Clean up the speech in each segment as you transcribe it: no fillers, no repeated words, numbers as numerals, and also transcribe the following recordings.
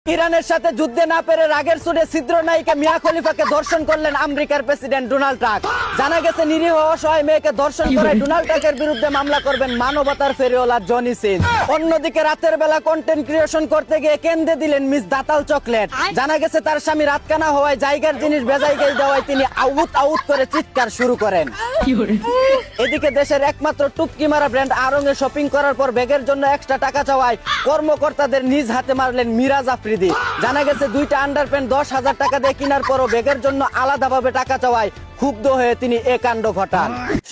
ইরানের সাথে যুদ্ধে না পেরে রাগের সুরে ছিদ্র নায়িকা মিয়া খলিফাকে ধর্ষণ করলেন আমেরিকার প্রেসিডেন্ট ডোনাল্ড ট্রাম্প। জানা গেছে নিরীহ অসহায় মেয়েকে ধর্ষণ করে ডোনাল্ড ট্রাম্পের বিরুদ্ধে মামলা করবেন মানবতার ফেরিওয়ালা জনি সিন। অন্যদিকে রাতের বেলা কন্টেন্ট ক্রিয়েশন করতে গিয়ে কেন্দ্রে দিলেন মিস দাতাল চকলেট। জানা গেছে তার স্বামী রাতকানা হওয়ায় জায়গার জিনিস বেজায়গায় দেওয়ায় তিনি আউট আউট করে চিৎকার শুরু করেন। এদিকে দেশের একমাত্র টুপকি মারা ব্র্যান্ড আরঙে শপিং করার পর ব্যাগের জন্য এক্সট্রা টাকা চাওয়ায় কর্মকর্তাদের নিজ হাতে মারলেন মিরাজ আফ্রিদি। জানা গেছে দুইটা আন্ডারপ্যান্ট 10,000 টাকা দিয়ে কেনার পরও ব্যাগের জন্য আলাদাভাবে টাকা চাওয়ায় ক্ষুব্ধ হয়ে তিনি এ কাণ্ড ঘটান।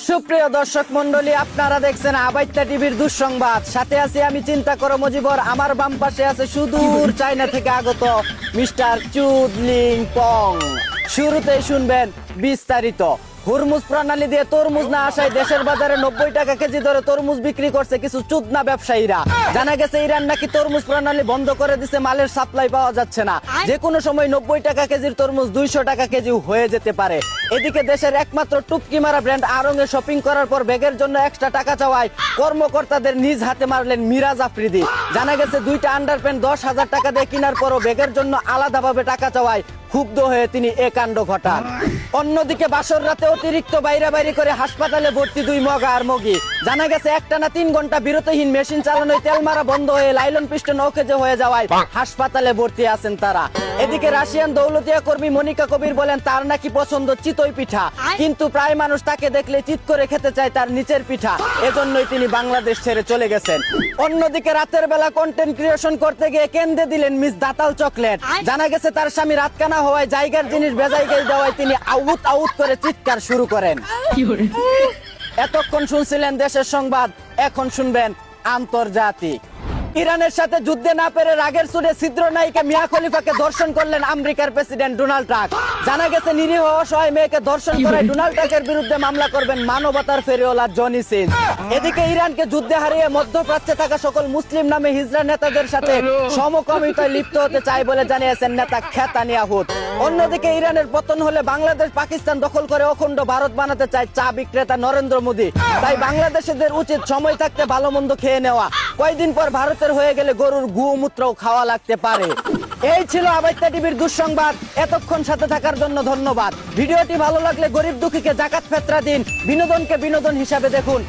সুপ্রিয় দর্শক মন্ডলী, আপনারা দেখছেন আবাইত্যা টিভির দুঃসংবাদ। সাথে আছি আমি চিন্তা করো মজিবর। আমার বাম পাশে আছে সুদূর চায়না থেকে আগত মিস্টার চুদলিং পং। শুরুতেই শুনবেন বিস্তারিত। হুরমুজ প্রণালী দিয়ে তরমুজ না আসায় দেশের বাজারে 90 টাকা কেজি ধরে তরমুজ বিক্রি করছে কিছু চুদনা ব্যবসায়ীরা। জানা গেছে ইরান নাকি তরমুজ প্রণালী বন্ধ করে দিছে, মালের সাপ্লাই পাওয়া যাচ্ছে না। যে কোনো সময় 90 টাকা কেজির তরমুজ 200 টাকা কেজি হয়ে যেতে পারে। এদিকে দেশের একমাত্র টুপকি মারা ব্র্যান্ড আরঙে শপিং করার পর ব্যাগের জন্য এক্সট্রা টাকা চাওয়ায় কর্মকর্তাদের নিজ হাতে মারলেন মিরাজ আফ্রিদি। জানা গেছে দুইটা আন্ডারপ্যান্ট 10,000 টাকা দিয়ে কেনার পরও ব্যাগের জন্য আলাদাভাবে টাকা চাওয়ায় ক্ষুব্ধ হয়ে তিনি এ কাণ্ড ঘটান। অন্যদিকে বাসর রাতে অতিরিক্ত বাইরে করে হাসপাতালে ভর্তি 2 মগা আর মগি। জানা গেছে একটানা 3 ঘন্টা বিরতিহীন মেশিন চালানোয় তেল মারা বন্ধ হয়ে লাইলন পিস্টন অকেজে হয়ে যাওয়ায় হাসপাতালে ভর্তি আছেন তারা। এদিকে রাশিয়ান দৌলতিয়া কর্মী মনিকা কবির বলেন তার নাকি পছন্দ চিতই পিঠা, কিন্তু প্রায় মানুষ তাকে দেখলে চিৎ করে খেতে চায় তার নিচের পিঠা। এজন্যই তিনি বাংলাদেশ ছেড়ে চলে গেছেন। অন্যদিকে রাতের বেলা কন্টেন্ট ক্রিয়েশন করতে গিয়ে কেন্দ্রে দিলেন মিস দাতাল চকলেট। জানা গেছে তার স্বামী রাতকানা হওয়ায় জায়গার জিনিস বেজায়গায় দেওয়ায় তিনি আউট আউট করে চিৎকার শুরু করেন। এতক্ষণ শুনছিলেন দেশের সংবাদ, এখন শুনবেন আন্তর্জাতিক। ইরানের সাথে যুদ্ধে না পেরে রাগের সুরে ছিদ্র নায়িকা মিয়া খলিফাকে ধর্ষণ করলেন আমেরিকার প্রেসিডেন্ট ডোনাল্ড ট্রাম্প। জানা গেছে নিরীহ অসহায় মেয়েকে ধর্ষণ করে ডোনাল্ড ট্রাম্পের বিরুদ্ধে মামলা করবেন মানবতার ফেরিওয়ালা জনি সিন। এদিকে ইরানকে যুদ্ধে হারিয়ে মধ্যপ্রাচ্যে থাকা সকল মুসলিম নামে হিজড়া নেতাদের সাথে সমকামিতায় লিপ্ত হতে চায় বলে জানিয়েছেন নেতা নেতানিয়াহু। অন্যদিকে ইরানের পতন হলে বাংলাদেশ পাকিস্তান দখল করে অখণ্ড ভারত বানাতে চায় চা বিক্রেতা নরেন্দ্র মোদী। তাই বাংলাদেশিদের উচিত সময় থাকতে ভালো মন্দ খেয়ে নেওয়া। কয়েকদিন পর ভারতের হয়ে গেলে গরুর গোমূত্রও খাওয়া লাগতে পারে। এই ছিল আবাইত্যা টিভির দুঃসংবাদ। এতক্ষণ সাথে থাকার জন্য ধন্যবাদ। ভিডিওটি ভালো লাগলে গরিব দুঃখীকে জাকাত ফেতরা দিন, বিনোদনকে বিনোদন হিসাবে দেখুন।